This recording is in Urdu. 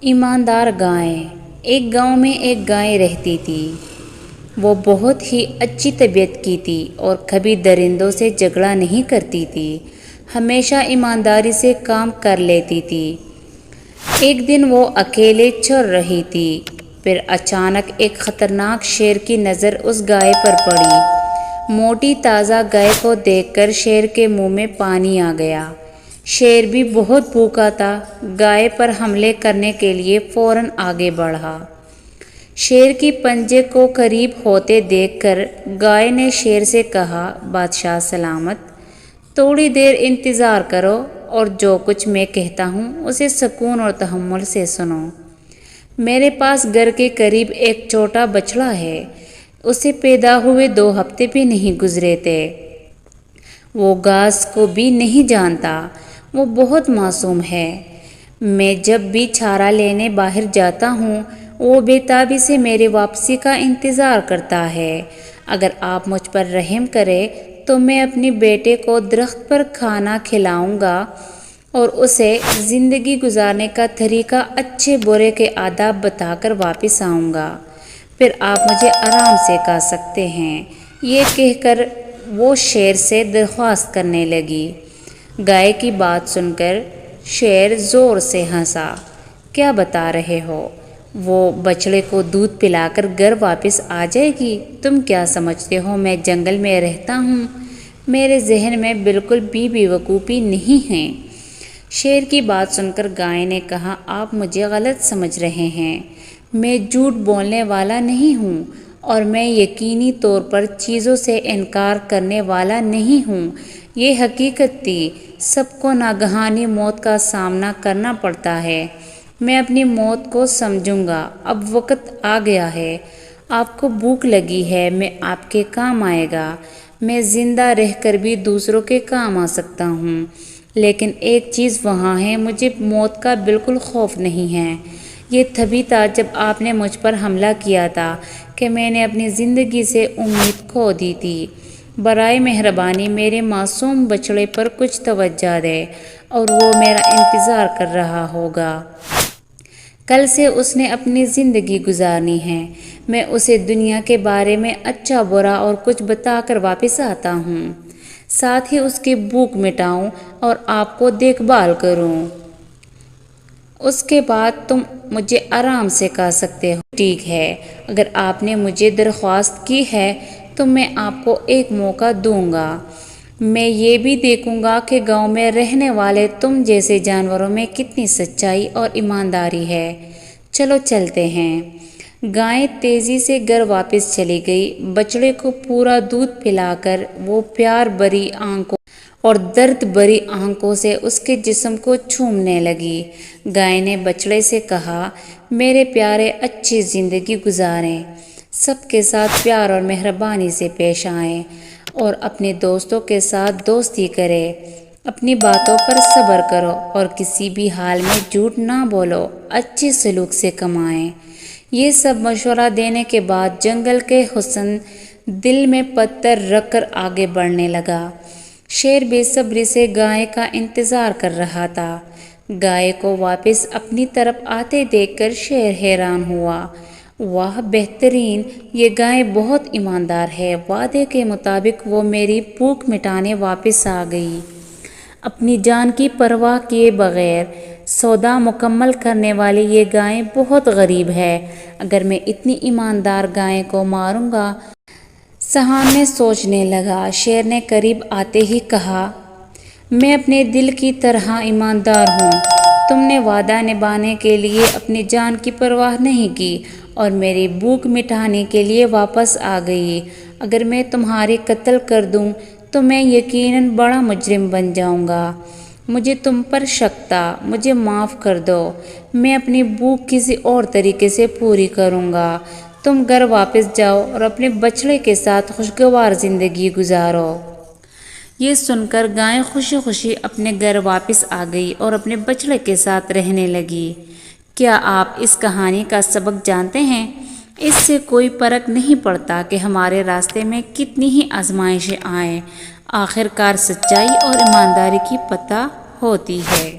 ایماندار گائے۔ ایک گاؤں میں ایک گائے رہتی تھی۔ وہ بہت ہی اچھی طبیعت کی تھی اور کبھی درندوں سے جھگڑا نہیں کرتی تھی، ہمیشہ ایمانداری سے کام کر لیتی تھی۔ ایک دن وہ اکیلے چر رہی تھی، پھر اچانک ایک خطرناک شیر کی نظر اس گائے پر پڑی۔ موٹی تازہ گائے کو دیکھ کر شیر کے منہ میں پانی آ گیا۔ شیر بھی بہت بھوکا تھا، گائے پر حملے کرنے کے لیے فوراً آگے بڑھا۔ شیر کی پنجے کو قریب ہوتے دیکھ کر گائے نے شیر سے کہا، بادشاہ سلامت، تھوڑی دیر انتظار کرو اور جو کچھ میں کہتا ہوں اسے سکون اور تحمل سے سنو۔ میرے پاس گھر کے قریب ایک چھوٹا بچڑا ہے، اسے پیدا ہوئے 2 ہفتے بھی نہیں گزرے تھے۔ وہ گھاس کو بھی نہیں جانتا، وہ بہت معصوم ہے۔ میں جب بھی چارہ لینے باہر جاتا ہوں، وہ بے تابی سے میری واپسی کا انتظار کرتا ہے۔ اگر آپ مجھ پر رحم کریں تو میں اپنے بیٹے کو درخت پر کھانا کھلاؤں گا اور اسے زندگی گزارنے کا طریقہ اچھے برے کے آداب بتا کر واپس آؤں گا، پھر آپ مجھے آرام سے کھا سکتے ہیں۔ یہ کہہ کر وہ شیر سے درخواست کرنے لگی۔ گائے کی بات سن کر شیر زور سے ہنسا۔ کیا بتا رہے ہو؟ وہ بچڑے کو دودھ پلا کر گھر واپس آ جائے گی؟ تم کیا سمجھتے ہو میں جنگل میں رہتا ہوں؟ میرے ذہن میں بالکل بھی بیوقوفی نہیں ہے۔ شیر کی بات سن کر گائے نے کہا، آپ مجھے غلط سمجھ رہے ہیں، میں جھوٹ بولنے والا نہیں ہوں اور میں یقینی طور پر چیزوں سے انکار کرنے والا نہیں ہوں۔ یہ حقیقت تھی، سب کو ناگہانی موت کا سامنا کرنا پڑتا ہے۔ میں اپنی موت کو سمجھوں گا، اب وقت آ گیا ہے۔ آپ کو بھوک لگی ہے، میں آپ کے کام آئے گا۔ میں زندہ رہ کر بھی دوسروں کے کام آ سکتا ہوں، لیکن ایک چیز وہاں ہے، مجھے موت کا بالکل خوف نہیں ہے۔ یہ تبھی تھا جب آپ نے مجھ پر حملہ کیا تھا کہ میں نے اپنی زندگی سے امید کھو دی تھی۔ برائے مہربانی میرے معصوم بچڑے پر کچھ توجہ دے اور وہ میرا انتظار کر رہا ہوگا۔ کل سے اس نے اپنی زندگی گزارنی ہے، میں اسے دنیا کے بارے میں اچھا برا اور کچھ بتا کر واپس آتا ہوں، ساتھ ہی اس کی بھوک مٹاؤں اور آپ کو دیکھ بھال کروں۔ اس کے بعد تم مجھے آرام سے کھا سکتے ہو۔ ٹھیک ہے، اگر آپ نے مجھے درخواست کی ہے تو میں آپ کو ایک موقع دوں گا۔ میں یہ بھی دیکھوں گا کہ گاؤں میں رہنے والے تم جیسے جانوروں میں کتنی سچائی اور ایمانداری ہے۔ چلو چلتے ہیں۔ گائے تیزی سے گھر واپس چلی گئی۔ بچڑے کو پورا دودھ پلا کر وہ پیار بھری آنکھوں اور درد بھری آنکھوں سے اس کے جسم کو چومنے لگی۔ گائے نے بچڑے سے کہا، میرے پیارے، اچھی زندگی گزاریں، سب کے ساتھ پیار اور مہربانی سے پیش آئیں اور اپنے دوستوں کے ساتھ دوستی کریں۔ اپنی باتوں پر صبر کرو اور کسی بھی حال میں جھوٹ نہ بولو، اچھے سلوک سے کمائیں۔ یہ سب مشورہ دینے کے بعد جنگل کے حسن دل میں پتھر رکھ کر آگے بڑھنے لگا۔ شیر بے صبری سے گائے کا انتظار کر رہا تھا۔ گائے کو واپس اپنی طرف آتے دیکھ کر شیر حیران ہوا۔ واہ بہترین، یہ گائے بہت ایماندار ہے، وعدے کے مطابق وہ میری بھوک مٹانے واپس آ گئی۔ اپنی جان کی پرواہ کیے بغیر سودا مکمل کرنے والی یہ گائے بہت غریب ہے۔ اگر میں اتنی ایماندار گائے کو ماروں گا۔ سہام نے سوچنے لگا۔ شیر نے قریب آتے ہی کہا، میں اپنے دل کی طرح ایماندار ہوں۔ تم نے وعدہ نبھانے کے لیے اپنی جان کی پرواہ نہیں کی اور میری بھوک مٹانے کے لیے واپس آ گئی۔ اگر میں تمہاری قتل کر دوں تو میں یقیناً بڑا مجرم بن جاؤں گا۔ مجھے تم پر شک تھا، مجھے معاف کر دو۔ میں اپنی بھوک کسی اور طریقے سے پوری کروں گا۔ تم گھر واپس جاؤ اور اپنے بچڑے کے ساتھ خوشگوار زندگی گزارو۔ یہ سن کر گائے خوشی خوشی اپنے گھر واپس آ گئی اور اپنے بچڑے کے ساتھ رہنے لگی۔ کیا آپ اس کہانی کا سبق جانتے ہیں؟ اس سے کوئی فرق نہیں پڑتا کہ ہمارے راستے میں کتنی ہی آزمائشیں آئیں، آخر کار سچائی اور ایمانداری کی فتح ہوتی ہے۔